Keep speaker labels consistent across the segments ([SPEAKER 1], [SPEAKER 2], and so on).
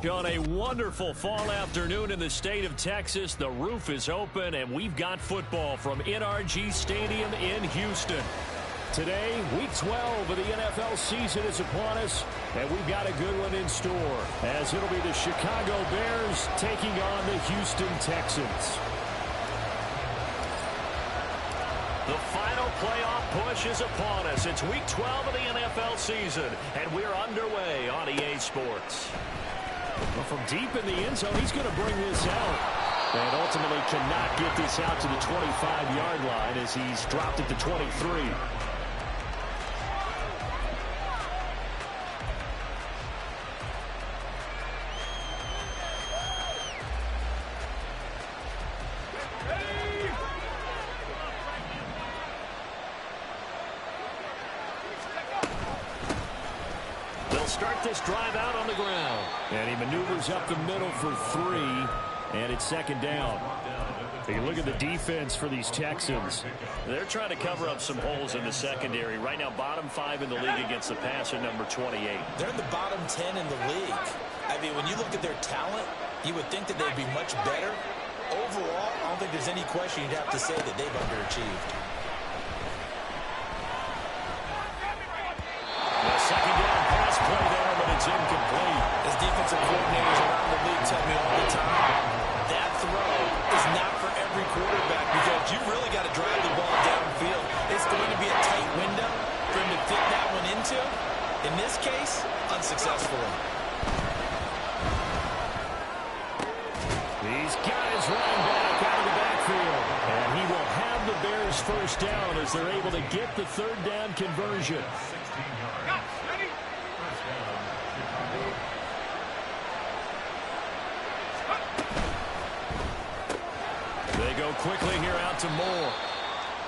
[SPEAKER 1] On a wonderful fall afternoon in the state of Texas, the roof is open, and we've got football from NRG Stadium in Houston. Today, Week 12 of the NFL season is upon us, and we've got a good one in store, as it'll be the Chicago Bears taking on the Houston Texans. The final playoff push is upon us. It's Week 12 of the NFL season, and we're underway on EA Sports. Well, from deep in the end zone, he's going to bring this out. And ultimately cannot get this out to the 25-yard line as he's dropped it to 23. Start this drive out on the ground. And he maneuvers up the middle for 3, and it's second down. You look at the defense for these Texans. They're trying to cover up some holes in the secondary. Right now, bottom 5 in the league against the passer, number 28.
[SPEAKER 2] They're in the bottom 10 in the league. I mean, when you look at their talent, you would think that they'd be much better. Overall, I don't think there's any question you'd have to say that they've underachieved.
[SPEAKER 1] Second down pass play there, but it's incomplete.
[SPEAKER 2] As defensive coordinators around the league tell me all the time, that throw is not for every quarterback because you really got to drive the ball downfield. It's going to be a tight window for him to fit that one into. In this case, unsuccessfully.
[SPEAKER 1] He's got his running back out of the backfield. And he will have the Bears first down as they're able to get the third down conversion. They go quickly here out to Moore.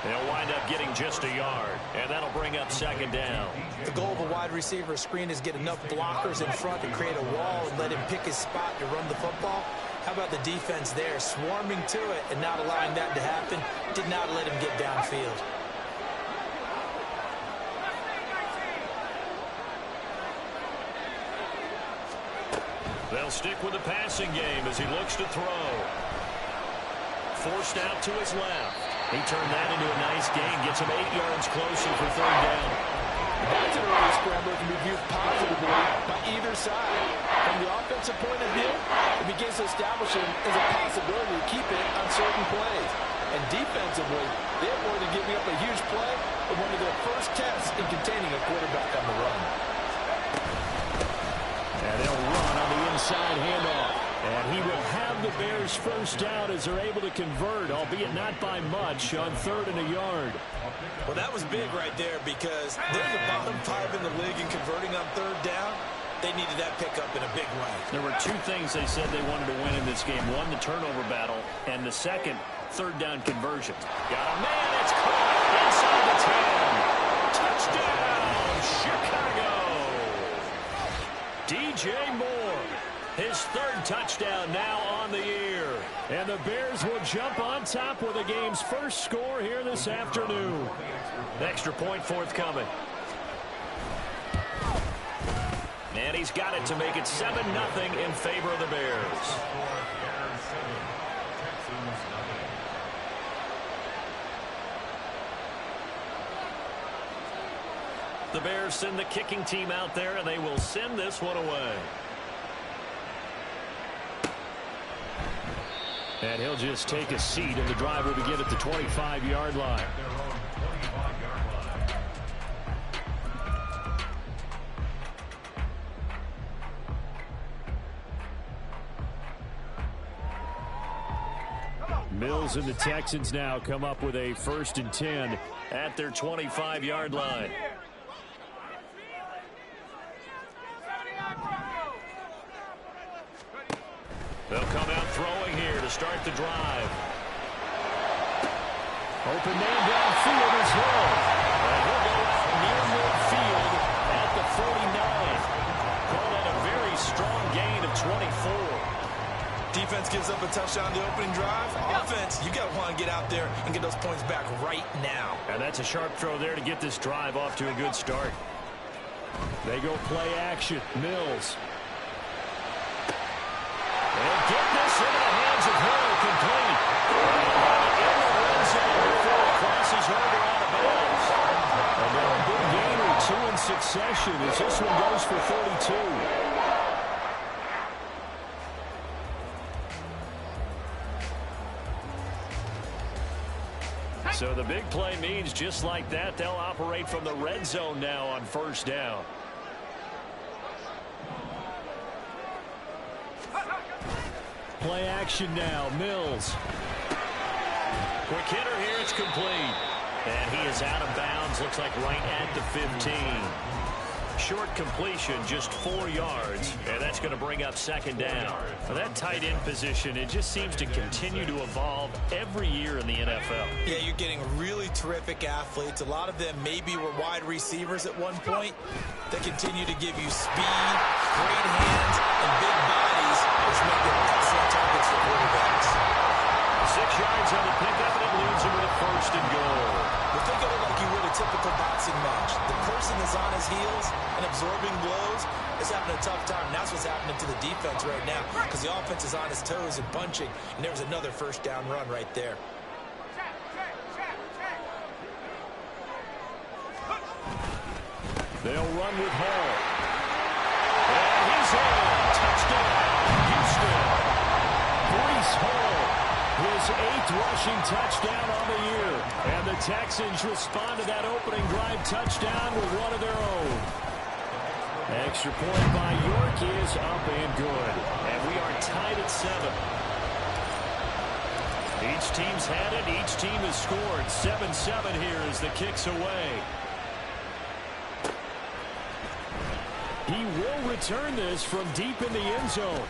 [SPEAKER 1] They'll wind up getting just a yard, and that'll bring up second down.
[SPEAKER 2] The goal of a wide receiver screen is get enough blockers in front to create a wall and let him pick his spot to run the football. How about the defense there, swarming to it and not allowing that to happen? Did not let him get downfield.
[SPEAKER 1] They'll stick with the passing game as he looks to throw. Forced out to his left. He turned that into a nice gain. Gets him 8 yards closer for third down.
[SPEAKER 3] That's an early scrambler can be viewed positively by either side. From the offensive point of view, it begins to establish him as a possibility to keep it on certain plays. And defensively, they avoided giving up a huge play with one of their first tests in containing a quarterback on the run.
[SPEAKER 1] And they'll run on the inside handoff. And he will have the Bears first down as they're able to convert, albeit not by much, on 3rd and a yard.
[SPEAKER 2] Well, that was big right there because they're in the bottom 5 in the league and converting on 3rd down. They needed that pickup in a big way.
[SPEAKER 1] There were 2 things they said they wanted to win in this game. One, the turnover battle, and the second, 3rd down conversion. Got a man that's caught inside the 10. Touchdown, Chicago! DJ Moore. His 3rd touchdown now on the year. And the Bears will jump on top with the game's first score here this afternoon. Extra point forthcoming. And he's got it to make it 7-0 in favor of the Bears. The Bears send the kicking team out there, and they will send this one away. And he'll just take a seat, and the drive will begin at the 25-yard line. Mills and the Texans now come up with a 1st and 10 at their 25-yard line. They'll come out throwing here to start the drive. Open man downfield is Hill. And he'll go out near midfield at the 49. Call that a very strong gain of 24.
[SPEAKER 2] Defense gives up a touchdown the opening drive. Offense, you got to want to get out there and get those points back right now.
[SPEAKER 1] And that's a sharp throw there to get this drive off to a good start. They go play action. Mills. And get this into the hands of Hill, complete. In the red zone before it crosses over out of bounds. And now a big gain or two in succession as this one goes for 42. So the big play means just like that, they'll operate from the red zone now on first down. Play action now, Mills. Quick hitter here, it's complete. And he is out of bounds, looks like right at the 15. Short completion, just 4 yards, and that's going to bring up second down. For that tight end position, it just seems to continue to evolve every year in the NFL.
[SPEAKER 2] Yeah, you're getting really terrific athletes. A lot of them maybe were wide receivers at one point. They continue to give you speed, great hands, and big bodies, which make them excellent targets for quarterbacks.
[SPEAKER 1] 6 yards on the pickup, and it leads him with a first and goal.
[SPEAKER 2] Well, think of it like you would a typical boxing match. The person is on his heels and absorbing blows is having a tough time. And that's what's happening to the defense right now because the offense is on his toes and punching, and there was another first down run right there.
[SPEAKER 1] They'll run with Hall. And he's in. Touchdown, Houston. Breece Hall, his 8th rushing touchdown on the year. And the Texans respond to that opening drive touchdown with one of their own. Extra point by York is up and good. And we are tied at 7. Each team's had it. Each team has scored. 7-7 here as the kick's away. He will return this from deep in the end zone.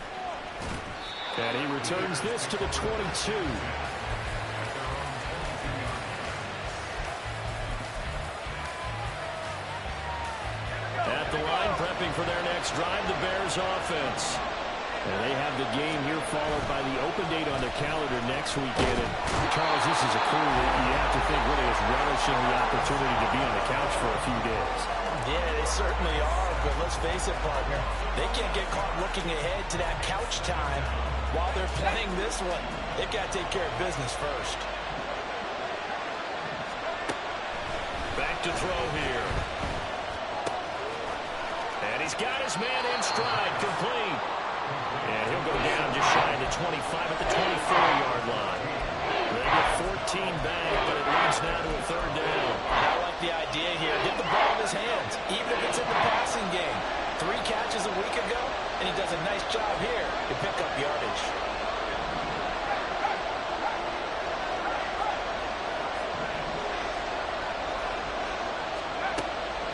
[SPEAKER 1] And he returns this to the 22. At the line, prepping for their next drive, the Bears offense. And they have the game here followed by the open date on their calendar next weekend. And Charles, this is a crew that you have to think really is relishing the opportunity to be on the couch for a few days.
[SPEAKER 3] Yeah, they certainly are, but let's face it, partner. They can't get caught looking ahead to that couch time while they're playing this one. They've got to take care of business first.
[SPEAKER 1] Back to throw here. And he's got his man in stride, complete. And he'll go down just shy of the 25 at the 24-yard line. They get 14 back, but it leads now to a third down.
[SPEAKER 3] I like the idea here. Get the ball in his hands, even if it's in the passing game. 3 catches a week ago, and he does a nice job here to pick up yardage.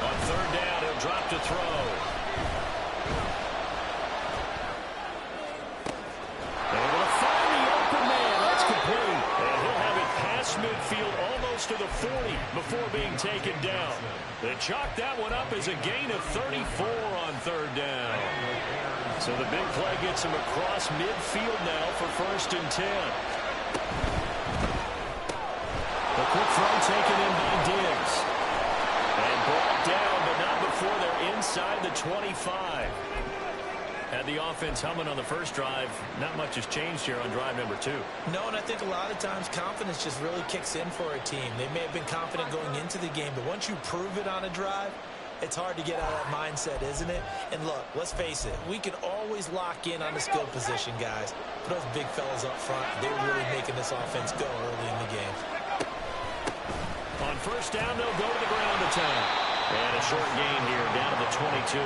[SPEAKER 1] On third down, he'll drop to throw. Able to find the open man. That's complete. And he'll have it past midfield almost to the 40 before being taken down. They chalk that one up as a gain of 34 on third down. So the big play gets him across midfield now for first and 10. The quick throw taken in by Diggs. And brought down, but not before they're inside the 25. Had the offense humming on the first drive. Not much has changed here on drive number 2.
[SPEAKER 2] No, and I think a lot of times confidence just really kicks in for a team. They may have been confident going into the game, but once you prove it on a drive, it's hard to get out of that mindset, isn't it? And look, let's face it, we can always lock in on the skill position, guys. But those big fellas up front, they're really making this offense go early in the game.
[SPEAKER 1] On first down, they'll go to the ground attack. And a short gain here down to the 22.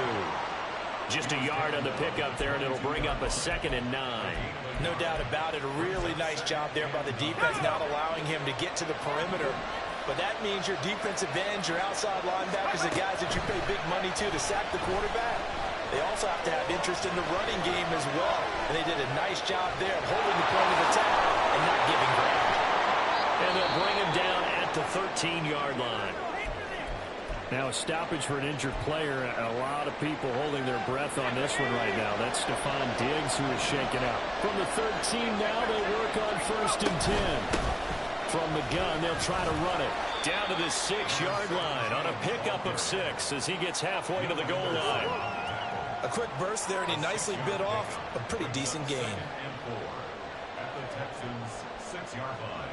[SPEAKER 1] Just a yard on the pickup there, and it'll bring up a 2nd and 9.
[SPEAKER 3] No doubt about it. A really nice job there by the defense, not allowing him to get to the perimeter. But that means your defensive ends, your outside linebackers, the guys that you pay big money to sack the quarterback, they also have to have interest in the running game as well. And they did a nice job there of holding the point of attack and not giving ground.
[SPEAKER 1] And they'll bring him down at the 13-yard line. Now a stoppage for an injured player. A lot of people holding their breath on this one right now. That's Stephon Diggs who is shaken out. From the 13 now, they work on first and 10. From the gun, they'll try to run it. Down to the 6-yard line on a pickup of 6 as he gets halfway to the goal line.
[SPEAKER 2] A quick burst there, and he nicely bit off a pretty decent gain.
[SPEAKER 4] At the Texans' 6-yard line.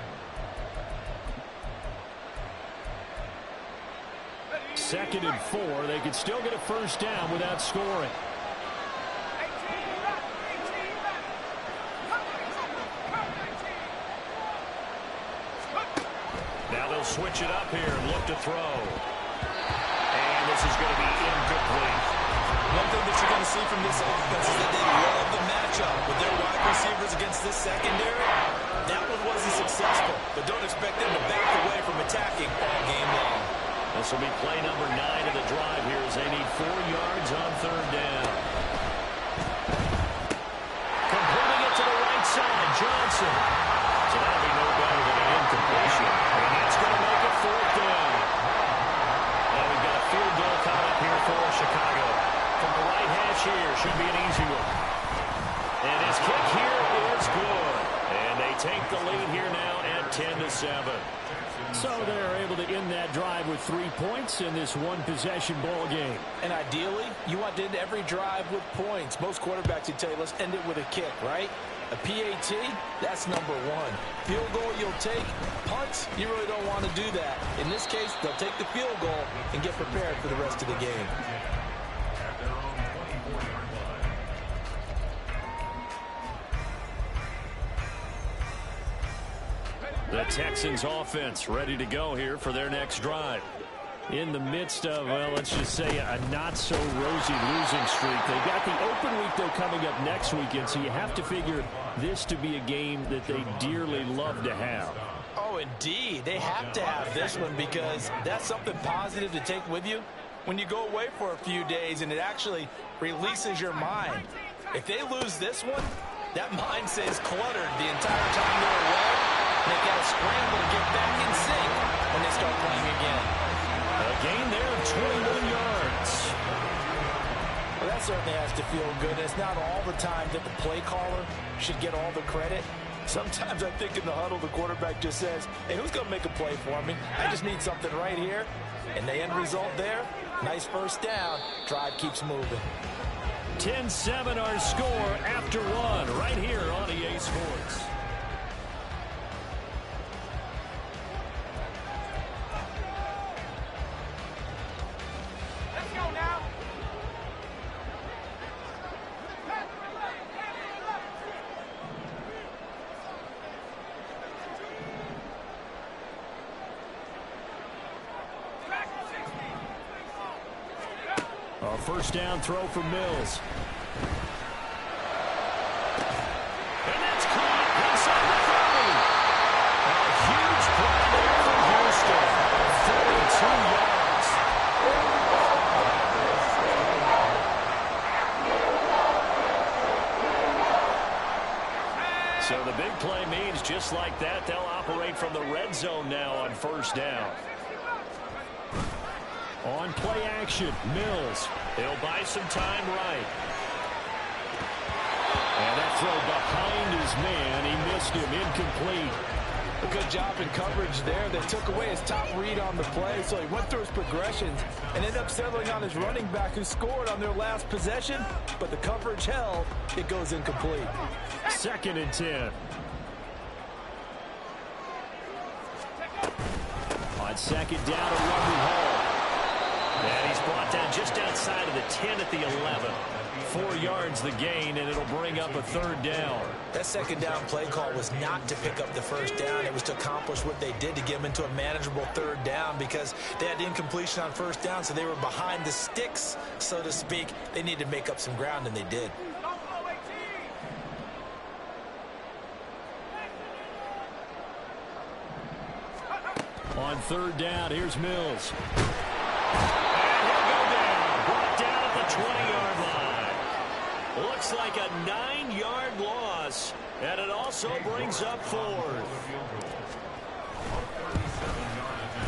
[SPEAKER 1] Second and 4. They could still get a first down without scoring. Now they'll switch it up here and look to throw. And this is going to be incomplete.
[SPEAKER 2] One thing that you're going to see from this offense is that they love the matchup with their wide receivers against this secondary. That one wasn't successful, but don't expect them to back away from attacking all game long.
[SPEAKER 1] This will be play number 9 of the drive here as they need 4 yards on third down. Completing it to the right side, Johnson. So that'll be no better than an incompletion. And that's going to make it 4th down. And we've got a field goal coming up here for Chicago. From the right hash here, should be an easy one. And his kick here is good. And they take the lead here now at 10-7. So they're able to end that drive with 3 points in this one-possession ball game.
[SPEAKER 3] And ideally, you want to end every drive with points. Most quarterbacks would tell you, let's end it with a kick, right? A PAT, that's number 1. Field goal you'll take. Punts, you really don't want to do that. In this case, they'll take the field goal and get prepared for the rest of the game.
[SPEAKER 4] At their own 24-yard line.
[SPEAKER 1] The Texans offense ready to go here for their next drive. In the midst of, well, let's just say a not-so-rosy losing streak. They've got the open week, though, coming up next weekend, so you have to figure this to be a game that they dearly love to have.
[SPEAKER 3] Oh, indeed. They have to have this one because that's something positive to take with you when you go away for a few days, and it actually releases your mind. If they lose this one, that mind stays cluttered the entire time they're away. They got to scramble to get back in sync when they start playing again.
[SPEAKER 1] A gain there of 21 yards.
[SPEAKER 3] Well, that certainly has to feel good. And it's not all the time that the play caller should get all the credit. Sometimes I think in the huddle, the quarterback just says, hey, who's going to make a play for me? I just need something right here. And the end result there, nice first down. Drive keeps moving.
[SPEAKER 1] 10-7 our score after 1 right here on EA Sports. First down throw for Mills. And that's caught inside the 30. A huge play there for Houston. 42 yards. So the big play means just like that, they'll operate from the red zone now on first down. On play action, Mills. He'll buy some time right. And that throw behind his man. He missed him. Incomplete.
[SPEAKER 3] A good job in coverage there. They took away his top read on the play, so he went through his progressions and ended up settling on his running back who scored on their last possession, but the coverage held. It goes incomplete.
[SPEAKER 1] 2nd and 10. On second down, a run Hall. And he's brought down just outside of the 10 at the 11. 4 yards the gain, and it'll bring up a third down.
[SPEAKER 2] That second down play call was not to pick up the first down. It was to accomplish what they did to get them into a manageable third down because they had incompletion on first down, so they were behind the sticks, so to speak. They needed to make up some ground, and they did.
[SPEAKER 1] On third down, here's Mills. And he'll go down. Brought down at the 20-yard line. Looks like a 9-yard loss, and it also brings up 4th.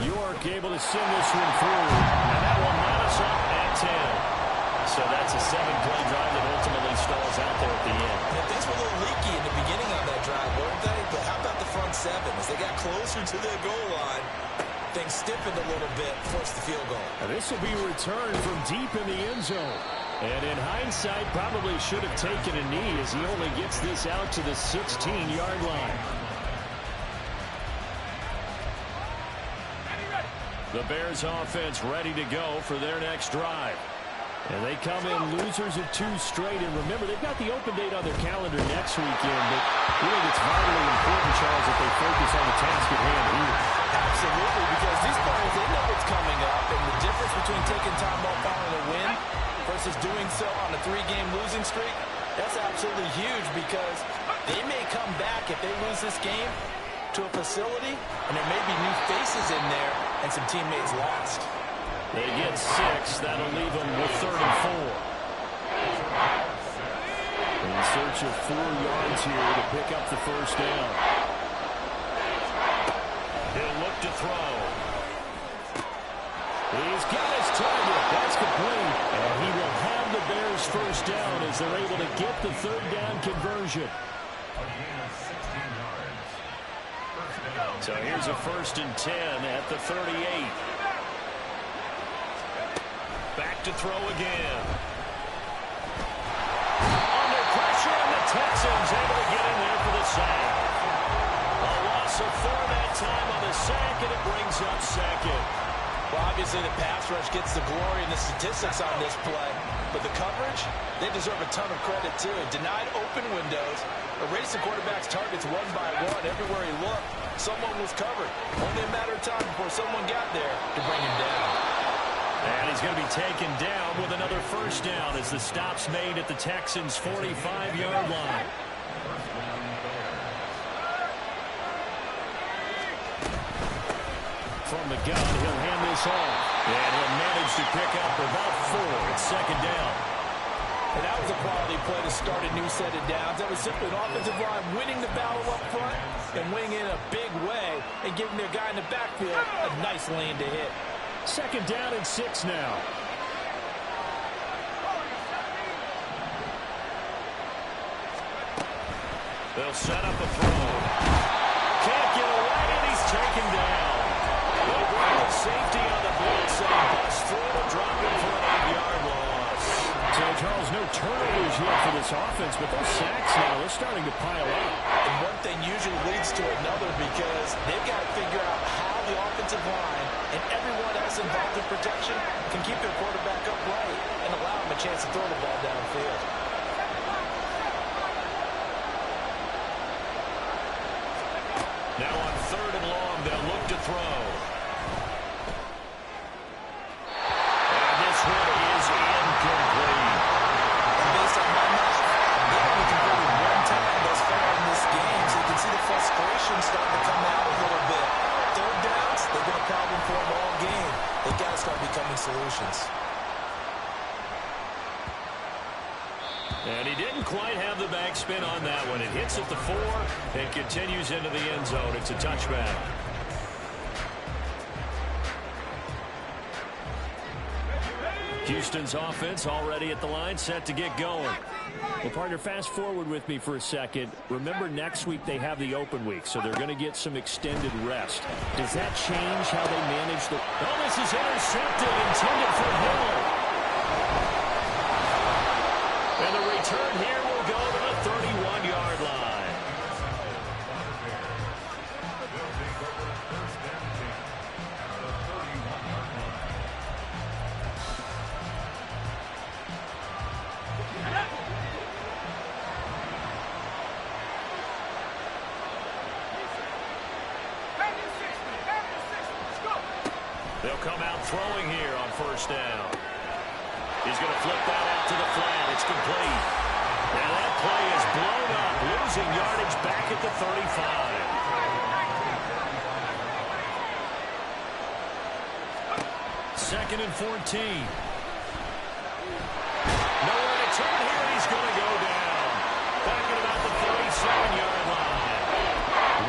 [SPEAKER 1] York able to send this one through, and that will knot us up at 10. So that's a 7-play drive that ultimately stalls out there at the end.
[SPEAKER 2] And things were a little leaky in the beginning of that drive, weren't they? But how about the front 7? As they got closer to their goal line, things stiffened a little bit, forced the field goal.
[SPEAKER 1] And this will be returned from deep in the end zone. And in hindsight, probably should have taken a knee as he only gets this out to the 16-yard line. The Bears offense ready to go for their next drive. And they come in losers of 2 straight. And remember, they've got the open date on their calendar next weekend. But I think it's vitally important, Charles, that they focus on the task at hand here.
[SPEAKER 2] Absolutely, because these players, they know what's coming up. And the difference between taking time off following a win versus doing so on a 3-game losing streak, that's absolutely huge because they may come back if they lose this game to a facility, and there may be new faces in there and some teammates lost.
[SPEAKER 1] They get 6. That'll leave them with 3rd and 4. In search of 4 yards here to pick up the first down. He'll look to throw. He's got his target. That's complete. And he will have the Bears first down as they're able to get the 3rd down conversion. So here's a 1st and 10 at the 38. Back to throw again. Under pressure, and the Texans able to get in there for the sack. A loss of 4 that time on the sack, and it brings up 2nd.
[SPEAKER 2] Well, obviously the pass rush gets the glory and the statistics on this play. But the coverage, they deserve a ton of credit too. Denied open windows, erased the quarterback's targets one by one. Everywhere he looked, someone was covered. Only a matter of time before someone got there to bring him down.
[SPEAKER 1] And he's going to be taken down with another first down as the stop's made at the Texans' 45-yard line. From the gun, he'll hand this off. And he'll manage to pick up about 4. It's 2nd down.
[SPEAKER 2] And that was a quality play to start a new set of downs. That was simply an offensive line winning the battle up front and winning in a big way and giving their guy in the backfield a nice lane to hit.
[SPEAKER 1] 2nd down and 6 now. They'll set up a throw. Can't get away, and he's taken down. They'll bring the safety on the blitz, and he busts through to drop him for an 8-yard loss. So, Charles, no turnovers yet for this offense, but those sacks now, they're starting to pile up.
[SPEAKER 2] And one thing usually leads to another because they've got to figure out how the offensive line and everyone else involved in protection can keep their quarterback upright and allow him a chance to throw the ball downfield.
[SPEAKER 1] Now on 3rd and long, they'll look to throw. And this one is incomplete.
[SPEAKER 2] And based on my math, they've only converted 1 time thus far in this game, so you can see the frustration starting to come out a little bit. 3rd downs, they've been a problem for them all game. They've got to start becoming solutions.
[SPEAKER 1] And he didn't quite have the backspin on that one. It hits at the 4 and continues into the end zone. It's a touchback. Houston's offense already at the line, set to get going. Well, partner, fast forward with me for a second. Remember, next week they have the open week, so they're going to get some extended rest. Does that change how they manage the... Oh, this is intercepted, intended for Hill. And the return here will go to the 31-yard line. They'll come out throwing here on 1st down. He's going to flip that out to the flat. It's complete. And that play is blown up, losing yardage back at the 35. 2nd and 14. Nowhere to turn here. He's going to go down. Back at about the 37-yard line.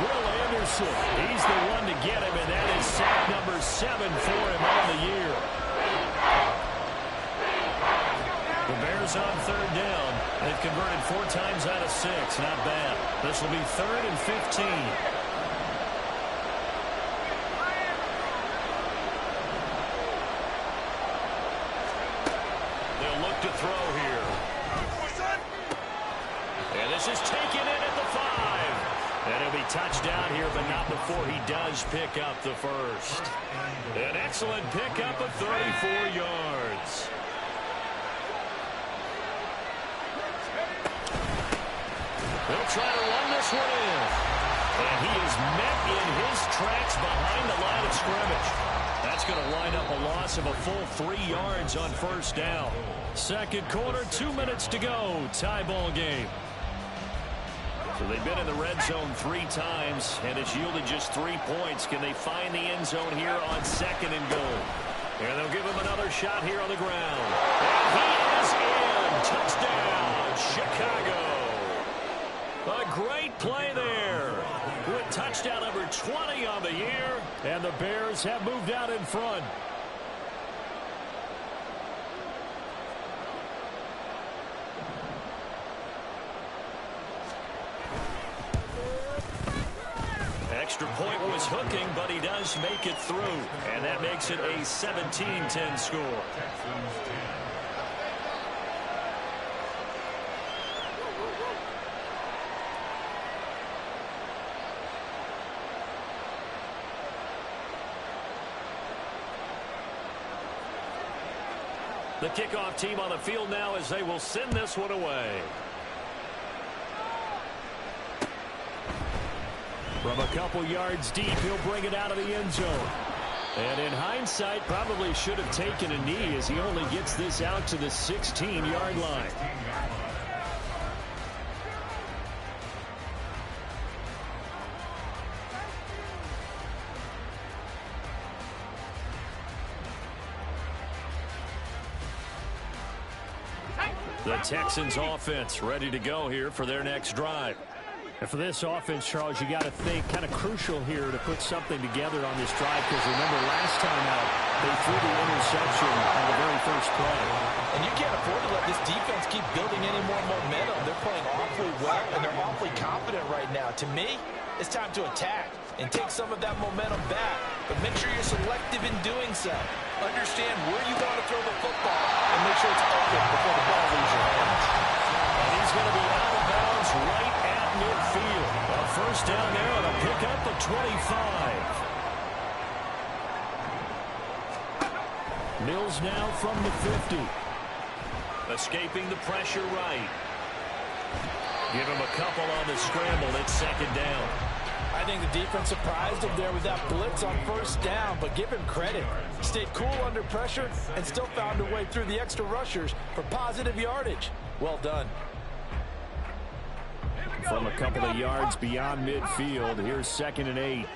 [SPEAKER 1] Will Anderson, he's the one to get him, and that is sack number 7 for him on the year. The Bears on 3rd down. They've converted 4 times out of 6. Not bad. This will be 3rd and 15. look to throw here. And this is taken in at the 5. And he'll be touchdown here, but not before he does pick up the first. An excellent pickup of 34 yards. They'll try to run this one in. And he is met in his tracks behind the line of scrimmage. That's going to line up a loss of a full 3 yards on first down. Second quarter, 2 minutes to go. Tie ball game. So they've been in the red zone 3 times, and it's yielded just 3 points. Can they find the end zone here on second and goal? And they'll give him another shot here on the ground. And he is in. Touchdown, Chicago. A great play there. With touchdown number 20 on the year, and the Bears have moved out in front. Extra point was hooking, but he does make it through, and that makes it a 17-10 score. The kickoff team on the field now as they will send this one away. From a couple yards deep, he'll bring it out of the end zone. And in hindsight, probably should have taken a knee as he only gets this out to the 16-yard line. The Texans offense ready to go here for their next drive. And for this offense, Charles, you got to think kind of crucial here to put something together on this drive, because remember last time out they threw the interception on the very first play.
[SPEAKER 3] And you can't afford to let this defense keep building any more momentum. They're playing awfully well, and they're awfully confident right now. To me, it's time to attack and take some of that momentum back. But make sure you're selective in doing so. Understand where you want to throw the football and make sure it's open before the ball leaves your hands.
[SPEAKER 1] And he's going to be out of bounds right at midfield. A first down there on a pickup of 25. Mills now from the 50. Escaping the pressure right. Give him a couple on the scramble. It's second down.
[SPEAKER 3] I think the defense surprised him there with that blitz on first down, but give him credit. Stayed cool under pressure and still found a way through the extra rushers for positive yardage. Well done.
[SPEAKER 1] From a couple of yards beyond midfield, here's 2nd and 8.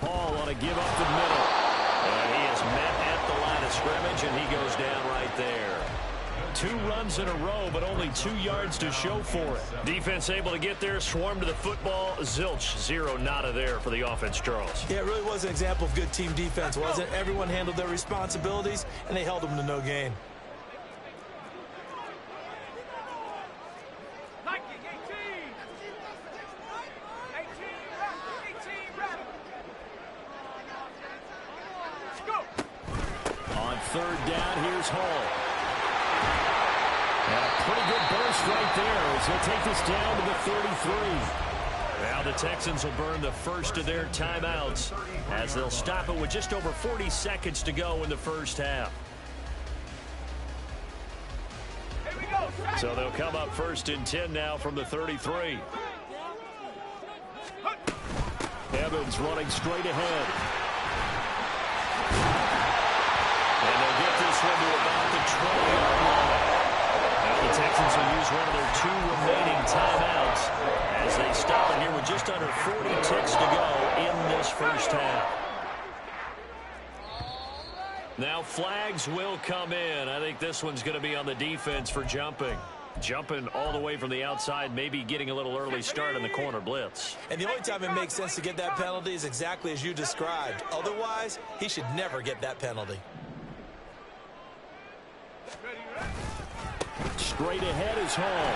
[SPEAKER 1] Paul on a give up the middle. And he is met at the line of scrimmage, and he goes down right there. 2 runs in a row, but only 2 yards to show for it. Defense able to get there, swarm to the football. Zilch, 0, nada there for the offense, Charles.
[SPEAKER 3] Yeah, it really was an example of good team defense, wasn't it? Everyone handled their responsibilities, and they held them to no gain.
[SPEAKER 1] On third down, here's Hall. And a pretty good burst right there as they'll take this down to the 33. Now the Texans will burn the first of their timeouts as they'll stop it with just over 40 seconds to go in the first half. So they'll come up 1st and 10 now from the 33. Evans running straight ahead. And they'll get this one to about the 20-yard line. Now the Texans will use one of their 2 remaining timeouts as they stop it here with just under 40 ticks to go in this first half. Now flags will come in. I think this one's going to be on the defense for jumping. Jumping all the way from the outside, maybe getting a little early start in the corner blitz.
[SPEAKER 3] And the only time it makes sense to get that penalty is exactly as you described. Otherwise, he should never get that penalty.
[SPEAKER 1] Straight ahead is Hall.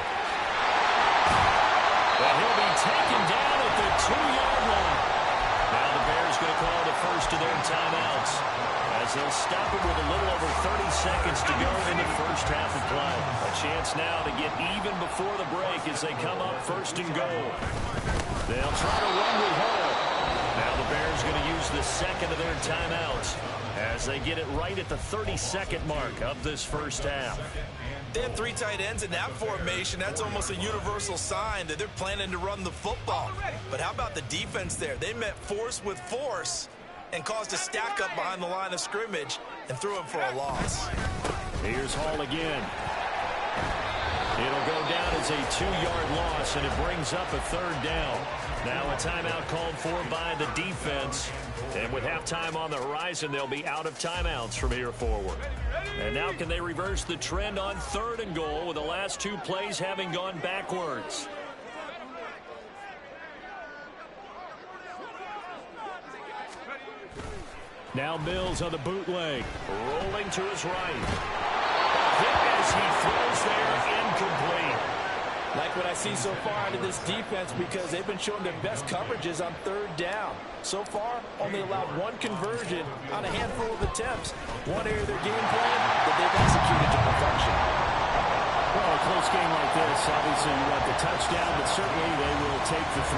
[SPEAKER 1] And he'll be taken down at the 2-yard line. Now the Bears going to call the first of their timeouts as they'll stop it with a little over 30 seconds to go in the first half of play. A chance now to get even before the break as they come up first and goal. They'll try to run with Hall. Now the Bears going to use the second of their timeouts as they get it right at the 32nd mark of this first half.
[SPEAKER 2] They have 3 tight ends in that formation. That's almost a universal sign that they're planning to run the football. But how about the defense there? They met force with force and caused a stack up behind the line of scrimmage and threw him for a loss.
[SPEAKER 1] Here's Hall again. It'll go down as a 2-yard loss, and it brings up a third down. Now a timeout called for by the defense. And with halftime on the horizon, they'll be out of timeouts from here forward. And now can they reverse the trend on third and goal with the last 2 plays having gone backwards? Now Mills on the bootleg. Rolling to his right. Hit as he throws there, incomplete.
[SPEAKER 3] Like what I see so far out of this defense, because they've been showing their best coverages on third down. So far, only allowed 1 conversion on a handful of attempts. One area of their game plan that they've executed to perfection.
[SPEAKER 1] Well, a close game like this, obviously you want the touchdown, but certainly they will take the 3.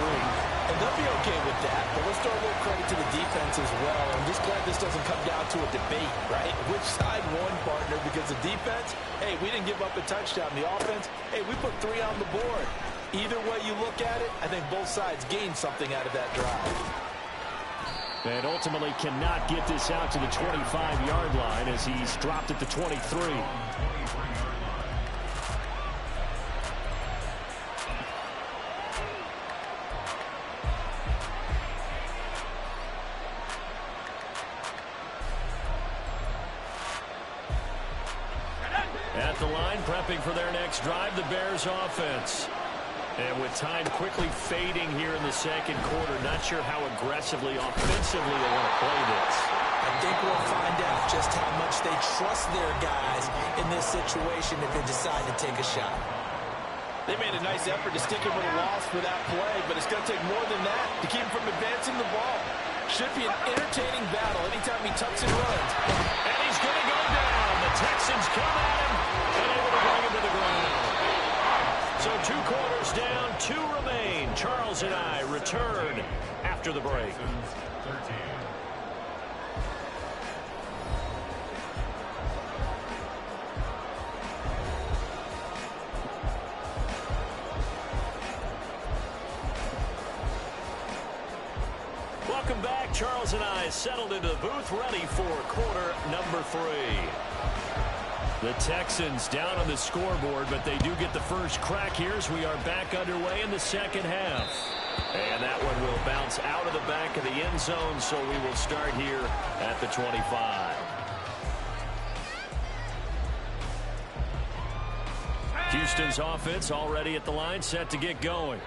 [SPEAKER 3] And they'll be okay with that, but let's throw a little credit to the defense as well. I'm just glad this doesn't come down to a debate, right? Which side won, partner? Because the defense, hey, we didn't give up a touchdown. The offense, hey, we put 3 on the board. Either way you look at it, I think both sides gained something out of that drive.
[SPEAKER 1] And ultimately cannot get this out to the 25-yard line as he's dropped at the 23. At the line, prepping for their next drive, the Bears offense. And with time quickly fading here in the second quarter, not sure how aggressively, offensively they want to play this.
[SPEAKER 2] I think we'll find out just how much they trust their guys in this situation if they decide to take a shot.
[SPEAKER 3] They made a nice effort to stick him with a loss for that play, but it's going to take more than that to keep him from advancing the ball. Should be an entertaining battle anytime he tucks and runs.
[SPEAKER 1] And he's going to go down. The Texans come at him and able to bring him to the ground. So 2 quarters down, 2 remain. Charles and I return after the break.
[SPEAKER 4] 13.
[SPEAKER 1] Welcome back. Charles and I settled into the booth, ready for quarter number 3. The Texans down on the scoreboard, but they do get the first crack here as we are back underway in the second half. And that one will bounce out of the back of the end zone, so we will start here at the 25. Houston's offense already at the line, set to get going.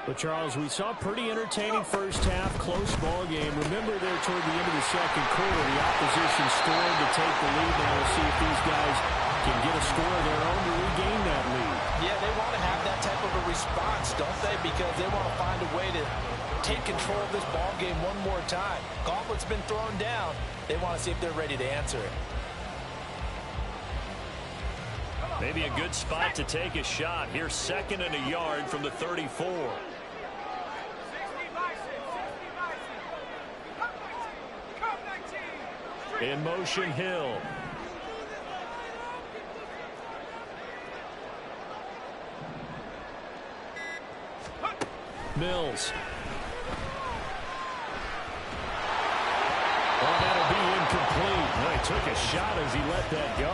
[SPEAKER 1] But, Charles, we saw a pretty entertaining first half, close ball game. Remember there toward the end of the second quarter, the opposition scored to take the lead. Now we'll see if these guys can get a score of their own to regain that lead.
[SPEAKER 3] Yeah, they want to have that type of a response, don't they? Because they want to find a way to take control of this ball game one more time. Gauntlet's been thrown down. They want to see if they're ready to answer it.
[SPEAKER 1] Maybe a good spot to take a shot. Here's 2nd and a yard from the 34. In motion, Hill. Mills. Oh, that'll be incomplete. Well, he took a shot as he let that go.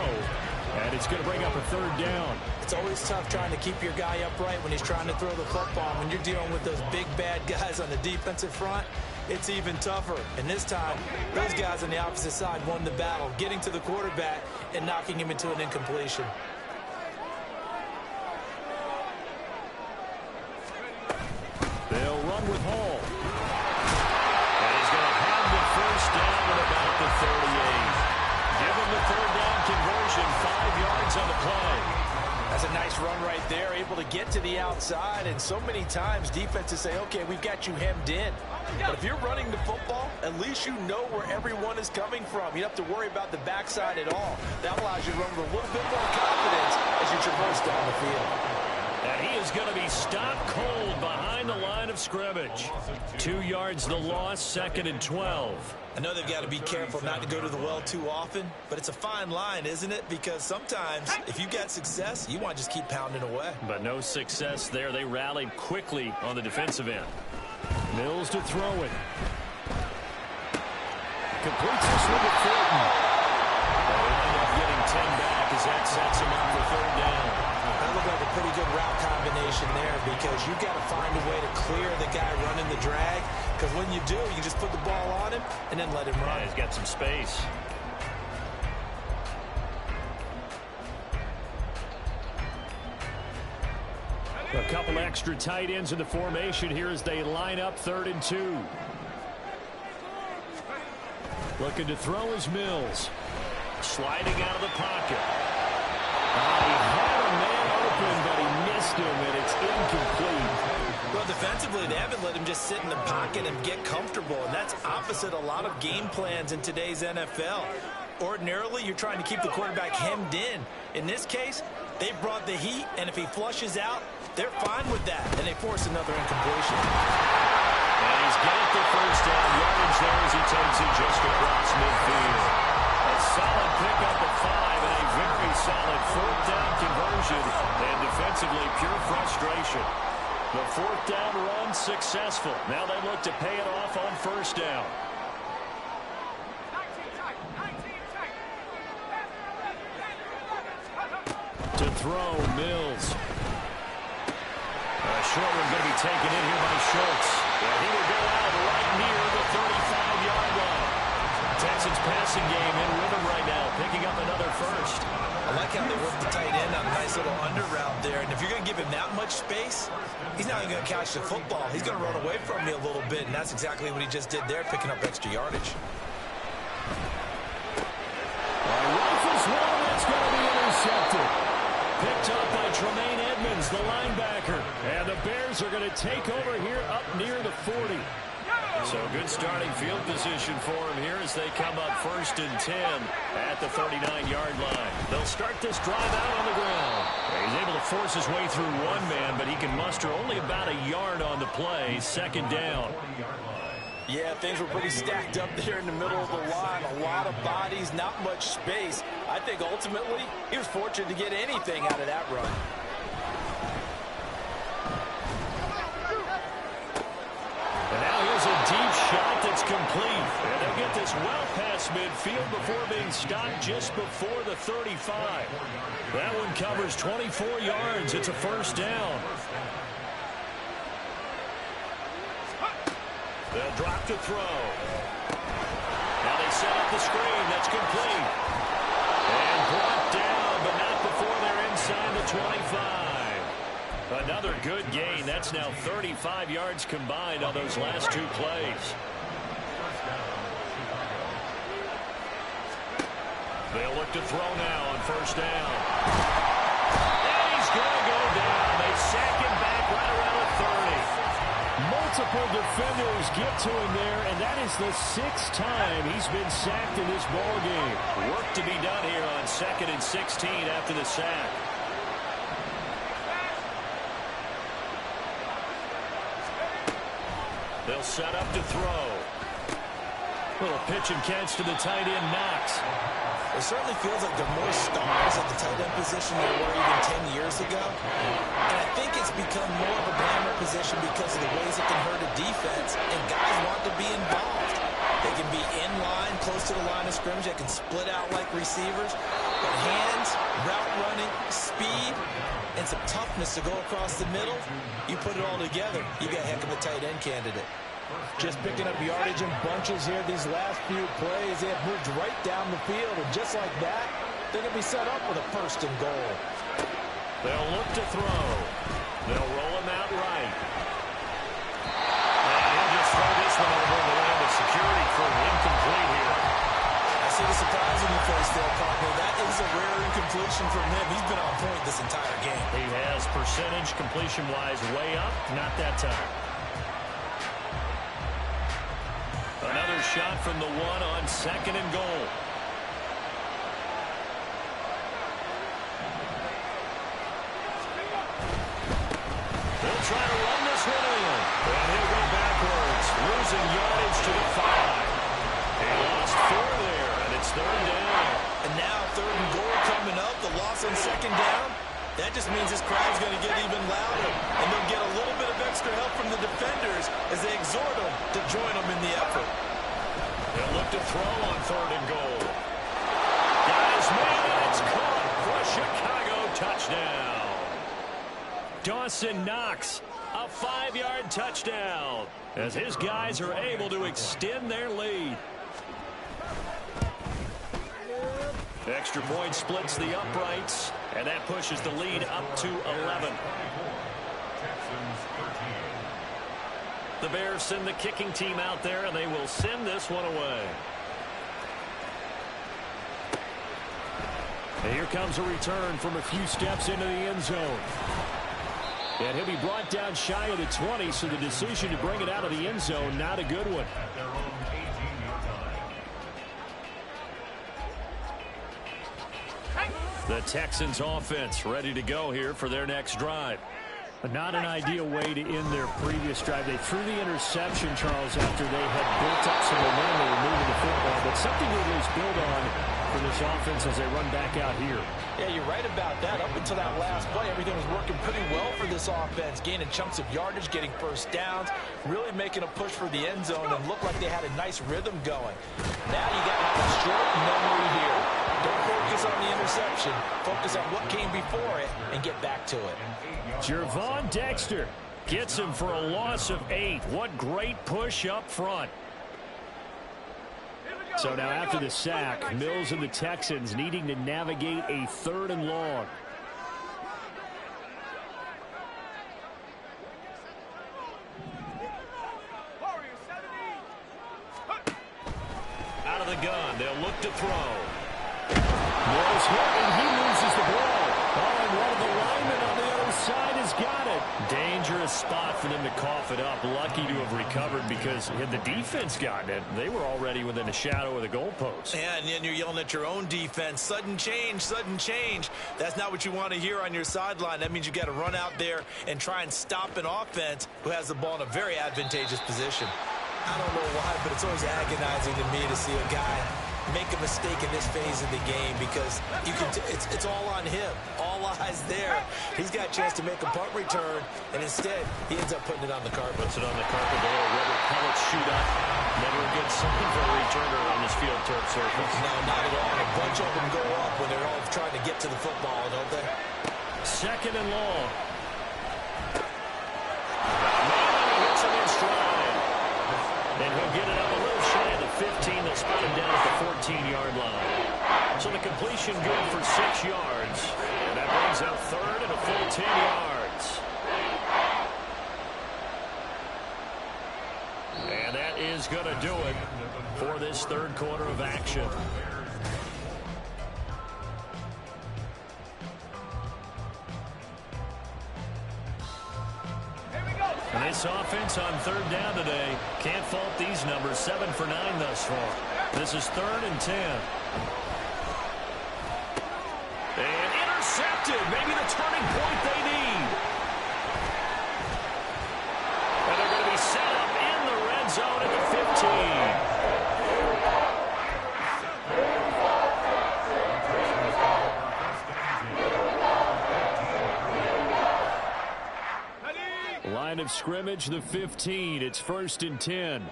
[SPEAKER 1] And it's going to bring up a third down.
[SPEAKER 2] It's always tough trying to keep your guy upright when he's trying to throw the football. When you're dealing with those big, bad guys on the defensive front, it's even tougher. And this time, those guys on the opposite side won the battle, getting to the quarterback and knocking him into an incompletion.
[SPEAKER 1] They'll run with Hall. And he's going to have the first down at about the 38. Give him the third down conversion, 5 yards on the play.
[SPEAKER 3] That's a nice run right there, able to get to the outside, and so many times defenses say, okay, we've got you hemmed in. But if you're running the football, at least you know where everyone is coming from. You don't have to worry about the backside at all. That allows you to run with a little bit more confidence as you traverse down the field.
[SPEAKER 1] And he is going to be stopped cold behind the line of scrimmage. 2 yards the loss, 2nd and 12.
[SPEAKER 2] I know they've got to be careful not to go to the well too often, but it's a fine line, isn't it? Because sometimes if you've got success, you want to just keep pounding away.
[SPEAKER 1] But no success there. They rallied quickly on the defensive end. Mills to throw it. Completes this one to Fulton. They'll end up getting 10 back as that sets him up for 3rd down.
[SPEAKER 2] That looked like a pretty good route combination there because you've got to find a way to clear the guy running the drag. Because when you do, you just put the ball on him and then let him run.
[SPEAKER 1] Yeah, he's got some space. A couple extra tight ends in the formation here as they line up 3rd and 2. Looking to throw is Mills. Sliding out of the pocket. He had a man open, but he missed him, and it's incomplete.
[SPEAKER 2] Well, defensively, they haven't let him just sit in the pocket and get comfortable, and that's opposite a lot of game plans in today's NFL. Ordinarily, you're trying to keep the quarterback hemmed in. In this case, they brought the heat, and if he flushes out, they're fine with that, and they force another incompletion.
[SPEAKER 1] And he's got the 1st down yardage there as he takes it just across midfield. A solid pickup of 5 and a very solid 4th down conversion, and defensively pure frustration. The 4th down run successful. Now they look to pay it off on 1st down. To throw, Mills. A short one going to be taken in here by Schultz. And he will go out right near the 35-yard line. Texans passing game in rhythm right now, picking up another 1st.
[SPEAKER 2] I like how they work the tight end on a nice little under route there. And if you're going to give him that much space, he's not even going to catch the football. He's going to run away from you a little bit, and that's exactly what he just did there, picking up extra yardage.
[SPEAKER 1] Rifles one, that's going to be intercepted. Picked up by Tremaine Edmonds, the linebacker. And the Bears are going to take over here up near the 40. So good starting field position for him here as they come up 1st and 10 at the 39-yard line. They'll start this drive out on the ground. He's able to force his way through one man, but he can muster only about a yard on the play. 2nd down.
[SPEAKER 3] Yeah, things were pretty stacked up there in the middle of the line. A lot of bodies, not much space. I think ultimately he was fortunate to get anything out of that run.
[SPEAKER 1] And now here's a deep shot that's complete. And they'll get this well past midfield before being stopped just before the 35. That one covers 24 yards. It's a 1st down. They'll drop to throw. Now they set up the screen. That's complete. And brought down, but not before they're inside the 25. Another good gain. That's now 35 yards combined on those last 2 plays. They'll look to throw now on 1st down. And he's going to go down. They sack him back right around the 30. Multiple defenders get to him there, and that is the 6th time he's been sacked in this ballgame. Work to be done here on 2nd and 16 after the sack. They'll set up to throw. Little pitch and catch to the tight end, Knox.
[SPEAKER 2] It certainly feels like there are more stars at the tight end position than there were even 10 years ago. And I think it's become more of a glamour position because of the ways it can hurt a defense, and guys want to be involved. They can be in line, close to the line of scrimmage. They can split out like receivers. But hands, route running, speed, and some toughness to go across the middle, you put it all together, you got a heck of a tight end candidate.
[SPEAKER 3] Just picking up yardage in bunches here these last few plays. They have moved right down the field, and just like that, they're going to be set up with a 1st and goal.
[SPEAKER 1] They'll look to throw. They'll roll him out right. And he'll just throw this one over the land of security for an incomplete here.
[SPEAKER 2] I see the surprise in your face there, partner. That is a rare incomplete. production from him. He's been on point this entire game.
[SPEAKER 1] He has percentage completion-wise way up. Not that time. Another shot from the one on 2nd and goal. They'll try to run this one in. And he'll go backwards, losing yardage to the 5. He lost 4 there, and it's 3rd down.
[SPEAKER 2] And now 3rd and goal coming up. The loss on 2nd down. That just means this crowd's going to get even louder. And they'll get a little bit of extra help from the defenders as they exhort them to join them in the effort.
[SPEAKER 1] They'll look to throw on 3rd and goal. Guys made it. It's caught for a Chicago touchdown. Dawson Knox, a 5-yard touchdown, as his guys are able to extend their lead. Extra point splits the uprights, and that pushes the lead up to 11. The Bears send the kicking team out there, and they will send this one away. And here comes a return from a few steps into the end zone. And he'll be brought down shy of the 20, so the decision to bring it out of the end zone, not a good one. The Texans offense ready to go here for their next drive. But not an ideal way to end their previous drive. They threw the interception, Charles, after they had built up some momentum. They were moving the football, but something to at least build on for this offense as they run back out here.
[SPEAKER 3] Yeah, you're right about that. Up until that last play, everything was working pretty well for this offense, gaining chunks of yardage, getting first downs, really making a push for the end zone, and looked like they had a nice rhythm going. Now you got to have a short memory here. Don't focus on the interception. Focus on what came before it and get back to it.
[SPEAKER 1] Gervon Dexter gets him for a loss of 8. What great push up front. So now after the sack, Mills and the Texans needing to navigate a 3rd and long. Out of the gun, they'll look to throw. Mills hit, and he loses the ball. Oh, and one of the linemen on the other side has got it. Dangerous spot for them to cough it up. Lucky to have recovered, because had the defense gotten it, they were already within a shadow of the goalpost.
[SPEAKER 2] Yeah, and then you're yelling at your own defense. Sudden change, sudden change. That's not what you want to hear on your sideline. That means you got to run out there and try and stop an offense who has the ball in a very advantageous position. I don't know why, but it's always agonizing to me to see a guy make a mistake in this phase of the game, because you can it's all on him. All eyes there. He's got a chance to make a punt return, and instead he ends up putting it on the carpet.
[SPEAKER 1] Puts it on the carpet. The little rubber pellets shoot up. Never a good sign for a returner on this field turf surface.
[SPEAKER 2] No, not at all. A bunch of them go up when they're all trying to get to the football, don't they?
[SPEAKER 1] 2nd and long. Manning hits him in stride. And he'll get it up a little shy of the 15. They'll spot him down at the 14-yard line. So the completion good for 6 yards. And that brings up 3rd and a full 10 yards. And that is going to do it for this 3rd quarter of action. And this offense on 3rd down today, can't fault these numbers. 7 for 9 thus far. This is 3rd and 10. And intercepted. Maybe the turning point they need. And they're going to be set up in the red zone at the 15. Line of scrimmage, the 15. It's 1st and 10.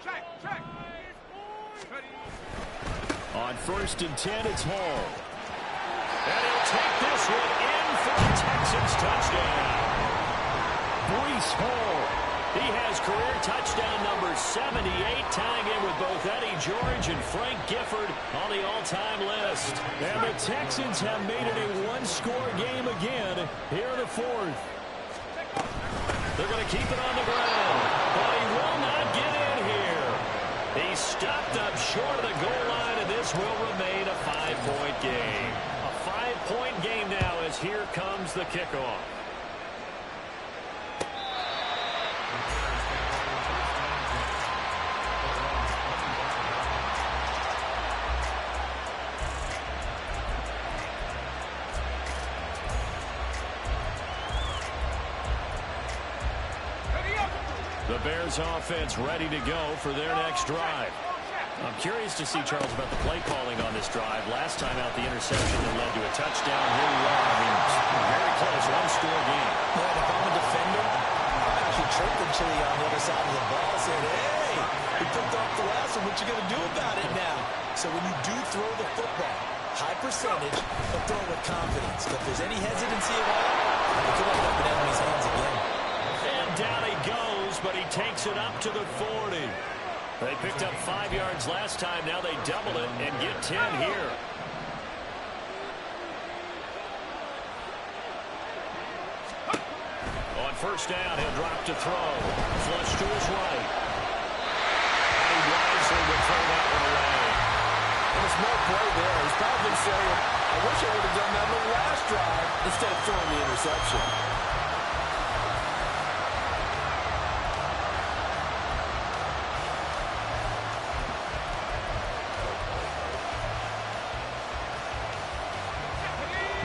[SPEAKER 1] On 1st and 10, it's Hall. And he'll take this one in for the Texans touchdown. Breece Hall. He has career touchdown number 78, tying in with both Eddie George and Frank Gifford on the all-time list. And the Texans have made it a one-score game again here in the 4th. They're going to keep it on the ground, but he will not get in here. He's stopped up short of the goal line, and this will remain a 5-point game. A 5-point in game now as here comes the kickoff. The Bears offense ready to go for their next drive. I'm curious to see, Charles, about the play calling on this drive. Last time out, the interception that led to a touchdown. Here we are. I mean, very close, one-score game.
[SPEAKER 2] Yeah, if I'm a defender, I'm actually tripping Chili on the other side of the ball, saying, hey, we picked off the last one. What you going to do about it now? So when you do throw the football, high percentage, but throw it with confidence. If there's any hesitancy at all, it could end up in enemy's hands again.
[SPEAKER 1] And down he goes, but he takes it up to the 40. They picked up 5 yards last time. Now they double it and get 10 here. On first down, he'll drop to throw. Flush to his right. And he wisely will throw that one away.
[SPEAKER 3] And a small play there. He's probably saying, I wish I would have done that on the last drive instead of throwing the interception.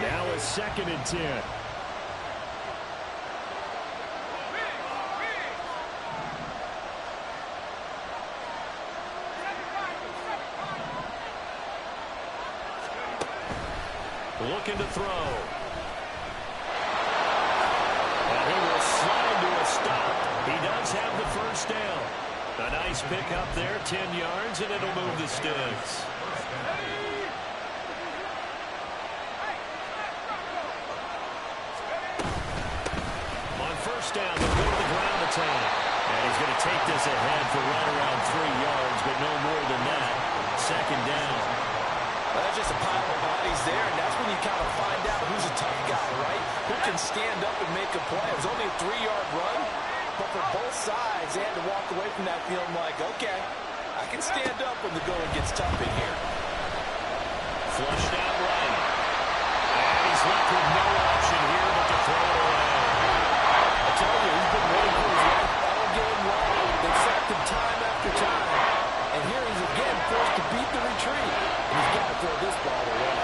[SPEAKER 1] Now a 2nd and 10. Looking to throw. And he will slide to a stop. He does have the first down. A nice pick up there, 10 yards, and it'll move the sticks. Down, they'll go to the ground attack. And he's going to take this ahead for right around 3 yards, but no more than that. 2nd down.
[SPEAKER 2] Well, that's just a pile of bodies there, and that's when you kind of find out who's a tough guy, right? Who can stand up and make a play. It was only a 3-yard run, but for both sides, they had to walk away from that feeling like, okay, I can stand up when the going gets tough in here.
[SPEAKER 1] Flushed out right. And he's left with no option here but to throw it away.
[SPEAKER 3] I tell you, he's been waiting for his life all game long. They've sacked him time after time. And here he's again forced to beat the retreat. And he's got to throw this ball away.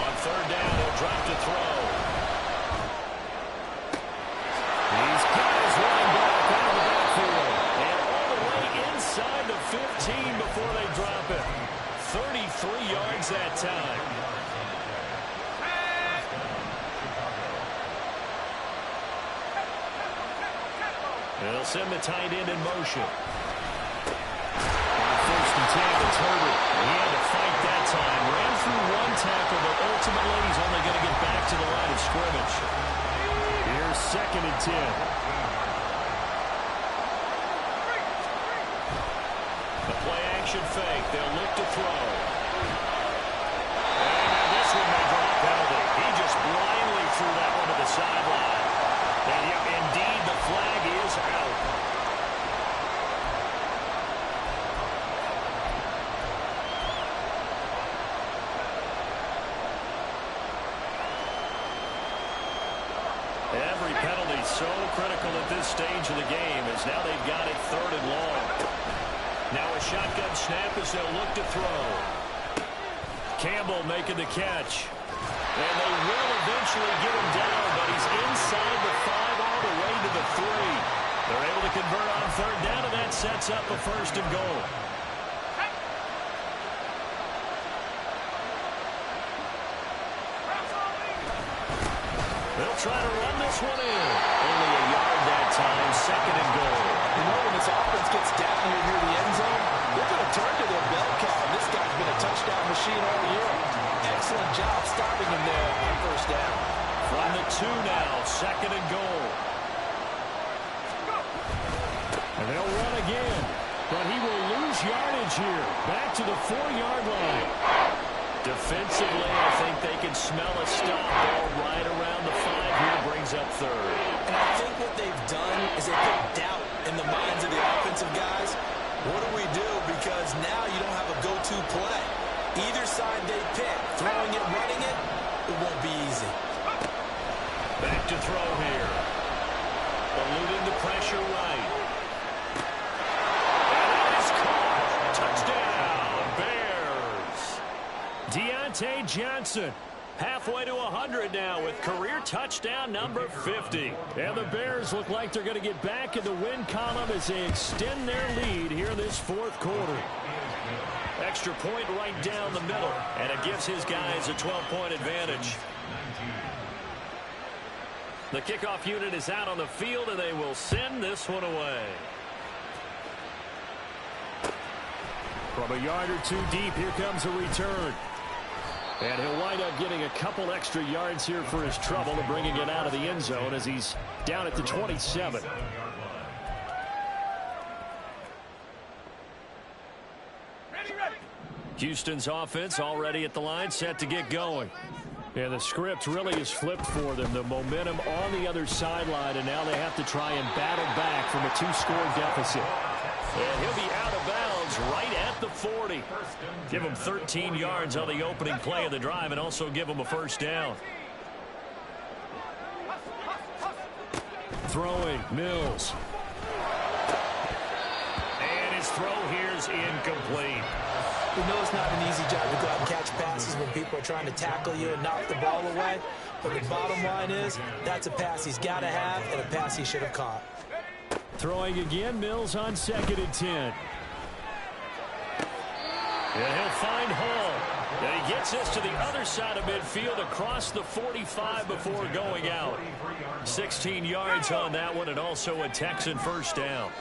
[SPEAKER 1] On 3rd down, he'll drop to throw. He's got his running back out of the backfield. And all the way inside the 15 before they drop it. 33 yards that time. They'll send the tight end in motion. On 1st and 10, it's Herbert. He had to fight that time. Ran through one tackle, but ultimately he's only going to get back to the line of scrimmage. Here's 2nd and 10. The play action fake. They'll look to throw. And this one may draw a penalty. He just blindly threw that one to the sideline. And yep, indeed, the flag is out. Every penalty so critical at this stage of the game as now they've got it 3rd and long. Now a shotgun snap as they'll look to throw. Campbell making the catch. And they will eventually get him down, but he's inside the 5 all the way to the 3. They're able to convert on 3rd down, and that sets up a 1st and goal. They'll try to run this one in. Only a yard that time, 2nd and goal.
[SPEAKER 3] You know, when this offense gets down here near the end zone, they're going to turn to their bell cow. This guy's been a touchdown machine all year. Excellent job stopping him there on 1st down.
[SPEAKER 1] From the 2 now, 2nd and goal. And they'll run again, but he will lose yardage here. Back to the 4-yard line. Defensively, I think they can smell a stop ball right around the 5 here, brings up 3rd.
[SPEAKER 2] And I think what they've done is they put doubt in the minds of the offensive guys. What do we do? because now you don't have a go-to play. Either side they pick, throwing it, running it, it won't be easy.
[SPEAKER 1] Back to throw here. Eluding the pressure right. And it is caught. Touchdown, Bears. Deontay Johnson. Halfway to 100 now with career touchdown number 50. And the Bears look like they're going to get back in the win column as they extend their lead here in this fourth quarter. Extra point right down the middle, and it gives his guys a 12-point advantage. The kickoff unit is out on the field, and they will send this one away. From a yard or two deep, here comes a return. And he'll wind up getting a couple extra yards here for his trouble and bringing it out of the end zone as he's down at the 27. Houston's offense already at the line, set to get going. And the script really is flipped for them. The momentum on the other sideline, and now they have to try and battle back from a two-score deficit. And he'll be out of bounds right at the 40. Give him 13 yards on the opening play of the drive and also give him a first down. Throwing, Mills. And his throw here is incomplete.
[SPEAKER 2] We know it's not an easy job to go out and catch passes when people are trying to tackle you and knock the ball away. But the bottom line is, that's a pass he's got to have and a pass he should have caught.
[SPEAKER 1] Throwing again, Mills on 2nd and 10. And he'll find Hall. And he gets this to the other side of midfield across the 45 before going out. 16 yards on that one and also a Texan first down.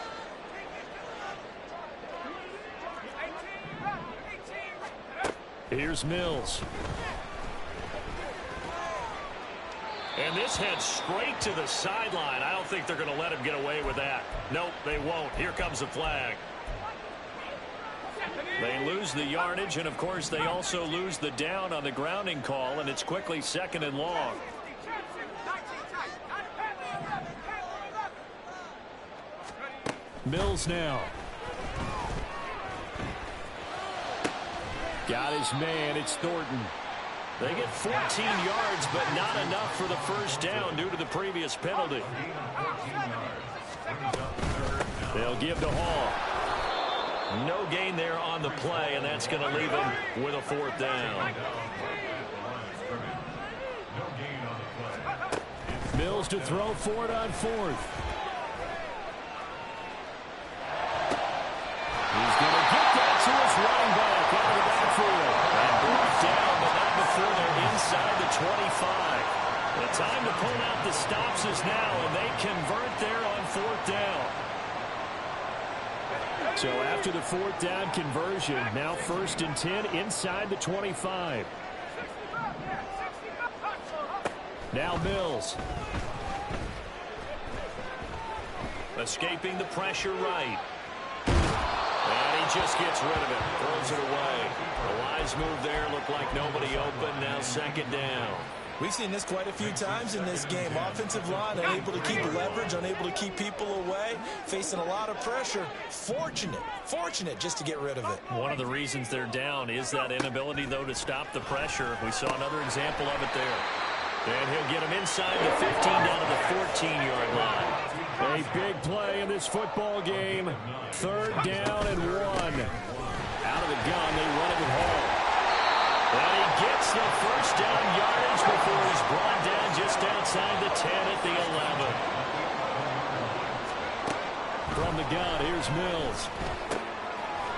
[SPEAKER 1] Here's Mills. And this heads straight to the sideline. I don't think they're going to let him get away with that. Nope, they won't. Here comes the flag. They lose the yardage, and, of course, they also lose the down on the grounding call, and it's quickly 2nd and long. Mills now. Got his man. It's Thornton. They get 14 yards, but not enough for the first down due to the previous penalty. They'll give to Hall. No gain there on the play, and that's going to leave him with a 4th down. Mills to throw for it on 4th. He's going to get that to his running back out of the backfield. And brought down, but not before they're inside the 25. The time to pull out the stops is now, and they convert there on 4th down. So after the 4th down conversion, now 1st and 10 inside the 25. Now Mills. Escaping the pressure right. And he just gets rid of it. Throws it away. The wise move there. Looked like nobody open. Now 2nd down.
[SPEAKER 2] We've seen this quite a few times in this game. Offensive line unable to keep leverage, unable to keep people away, facing a lot of pressure. Fortunate just to get rid of it.
[SPEAKER 1] One of the reasons they're down is that inability, though, to stop the pressure. We saw another example of it there. And he'll get him inside the 15 down to the 14-yard line. A big play in this football game. 3rd down and 1. Out of the gun, they run it with Hall. And he gets the first down yardage before he's brought down just outside the 10 at the 11. From the gun, here's Mills.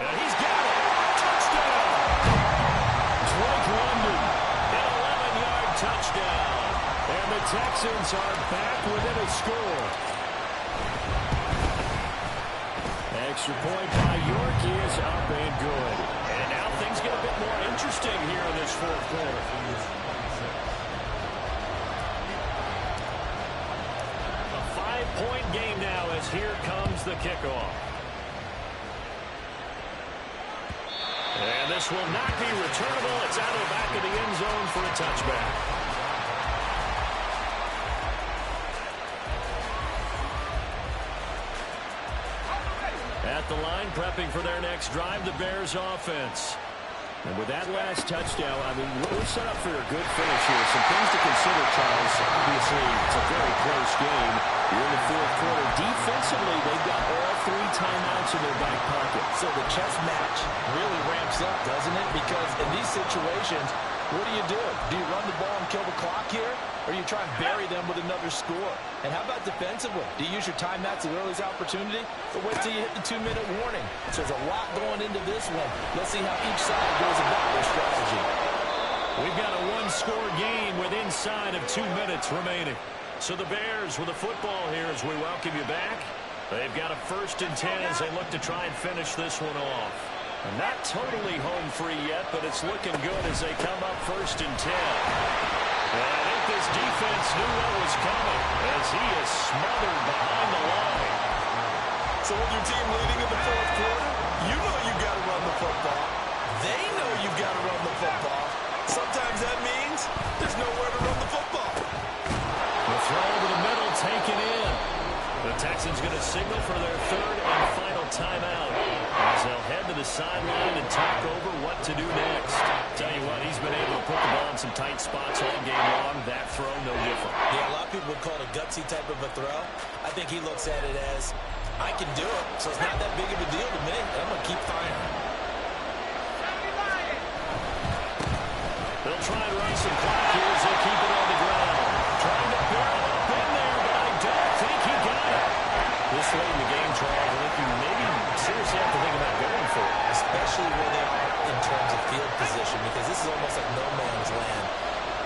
[SPEAKER 1] And he's got it. Touchdown! Drake London. An 11-yard touchdown. And the Texans are back within a score. Extra point by York is up and good. And now things get a bit more interesting here in this 4th quarter. A 5-point game now as here comes the kickoff. And this will not be returnable. It's out of the back of the end zone for a touchback. At the line, prepping for their next drive, the Bears offense. And with that last touchdown, I mean, we're set up for a good finish here. Some things to consider, Charles. Obviously, it's a very close game. You're in the fourth quarter. Defensively, they've got all 3 timeouts in their back pocket.
[SPEAKER 2] So the chess match really ramps up, doesn't it? Because in these situations, what do? Do you run the ball and kill the clock here? Or you try and bury them with another score? And how about defensively? Do you use your timeouts at early's opportunity? Or wait till you hit the 2-minute warning? So there's a lot going into this one. Let's see how each side goes about their strategy.
[SPEAKER 1] We've got a 1-score game with inside of 2 minutes remaining. So the Bears with the football here as we welcome you back. They've got a 1st and 10 as they look to try and finish this one off. And not totally home free yet, but it's looking good as they come up 1st and 10. And I think this defense knew what was coming as he is smothered behind the line.
[SPEAKER 2] So with your team leading in the fourth quarter, you know you've got to run the football. They know you've got to run the football. Sometimes that means there's nowhere to run the football.
[SPEAKER 1] The throw over the middle taken in. The Texans going to signal for their 3rd and final timeout as they'll head to the sideline and talk over what to do next. Tell you what, he's been able to put the ball in some tight spots all game long. That throw, no different.
[SPEAKER 2] Yeah, a lot of people would call it a gutsy type of a throw. I think he looks at it as, I can do it, so it's not that big of a deal to me. I'm going to keep firing.
[SPEAKER 1] They'll try and run some clock here as they keep it on the ground. Trying to barrel up in there, but I don't think he got it. This late in the game, Charles, I think you maybe seriously have to think about going for it.
[SPEAKER 2] Especially where they are in terms of field position, because this is almost like no man's land.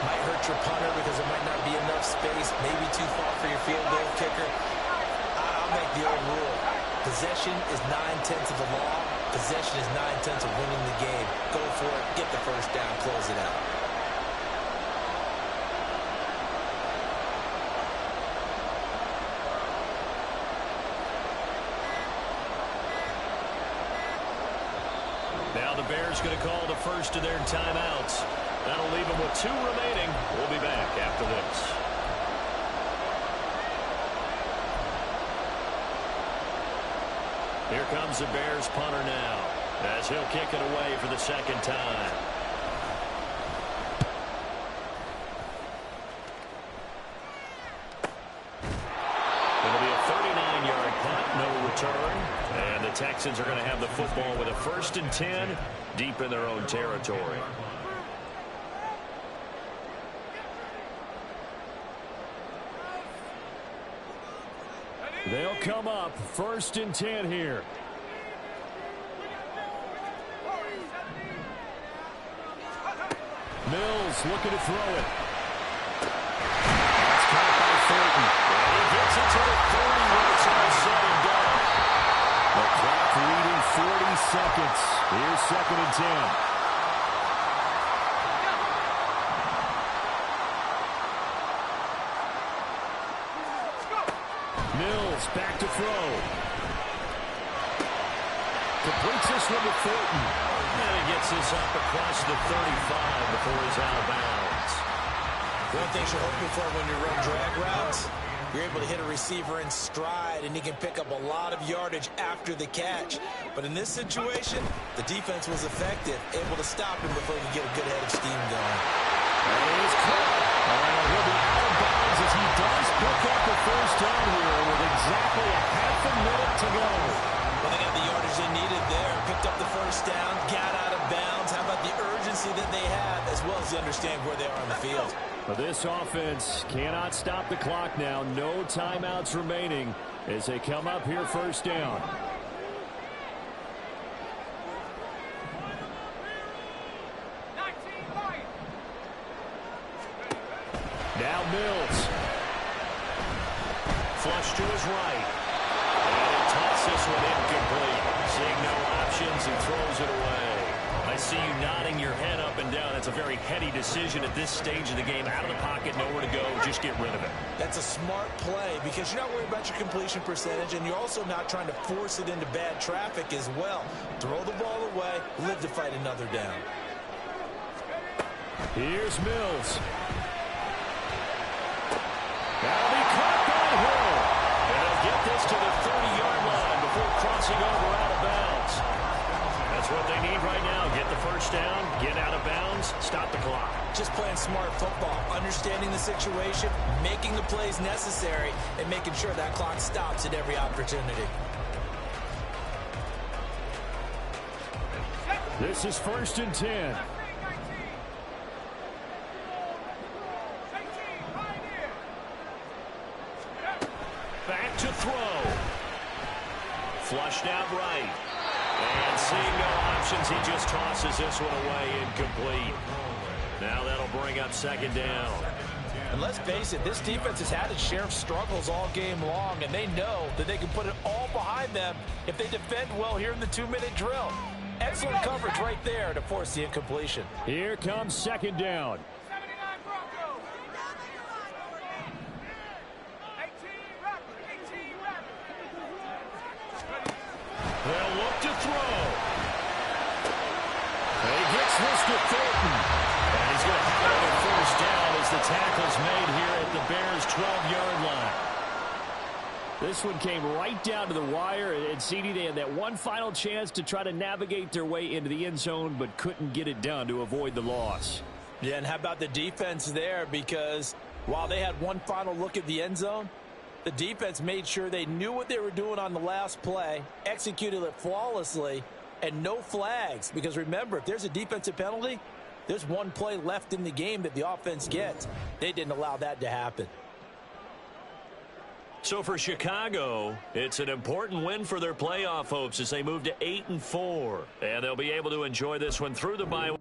[SPEAKER 2] Might hurt your punter because there might not be enough space, maybe too far for your field goal kicker. I'll make the old rule. Possession is 9/10 of the law. Possession is 9/10 of winning the game. Go for it, get the 1st down, close it out.
[SPEAKER 1] Now the Bears going to call the first of their timeouts. That'll leave them with 2 remaining. We'll be back after this. Here comes the Bears punter now as he'll kick it away for the 2nd time. It'll be a 39-yard punt, no return. And the Texans are going to have the football with a 1st and 10 deep in their own territory. They'll come up 1st and 10 here. Mills looking to throw it. That's caught by Thornton. And he gets it to the 30 when it's all said and done. The clock leading 40 seconds. Here's 2nd and 10. Mills back to throw. Completes this one to Thornton. And he gets this up across the 35 before he's out of bounds.
[SPEAKER 2] One thing you're hoping for when you run drag routes, you're able to hit a receiver in stride, and he can pick up a lot of yardage after the catch. But in this situation, the defense was effective, able to stop him before he could get a good head of steam going.
[SPEAKER 1] And he's caught. He'll be out of bounds as he does pick up the 1st down here with exactly a half a minute to go.
[SPEAKER 2] Well, they got the yardage they needed there. Picked up the 1st down, got out of bounds. How about the urgency that they have, as well as they understand where they are on the field?
[SPEAKER 1] But this offense cannot stop the clock now. No timeouts remaining as they come up here 1st down. Now Mills. Flush to his right. And he tosses this one incomplete. Seeing no options, he throws it away. I see you nodding your head up and down. That's a very heady decision at this stage of the game. Out of the pocket, nowhere to go. Just get rid of it.
[SPEAKER 2] That's a smart play because you're not worried about your completion percentage, and you're also not trying to force it into bad traffic as well. Throw the ball away, live to fight another down.
[SPEAKER 1] Here's Mills. That'll be caught by Hill. And he'll get this to the 30-yard line before crossing over out of That's what they need right now. Get the first down, get out of bounds, stop the clock.
[SPEAKER 2] Just playing smart football, understanding the situation, making the plays necessary, and making sure that clock stops at every opportunity.
[SPEAKER 1] This is 1st and 10. Back to throw. Flushed out right. And seeing no options, he just tosses this one away, incomplete. Now that'll bring up 2nd down.
[SPEAKER 3] And let's face it, this defense has had its share of struggles all game long, and they know that they can put it all behind them if they defend well here in the 2-minute drill. Excellent coverage right there to force the incompletion.
[SPEAKER 1] Here comes 2nd down. They'll look to throw. And he gets this to Thornton. And he's going to have another 1st down as the tackle's made here at the Bears' 12-yard line. This one came right down to the wire, and CD, they had that one final chance to try to navigate their way into the end zone, but couldn't get it done to avoid the loss.
[SPEAKER 3] Yeah, and how about the defense there? Because while they had one final look at the end zone, the defense made sure they knew what they were doing on the last play, executed it flawlessly, and no flags. Because remember, if there's a defensive penalty, there's one play left in the game that the offense gets. They didn't allow that to happen.
[SPEAKER 1] So for Chicago, it's an important win for their playoff hopes as they move to 8-4. And they'll be able to enjoy this one through the bye.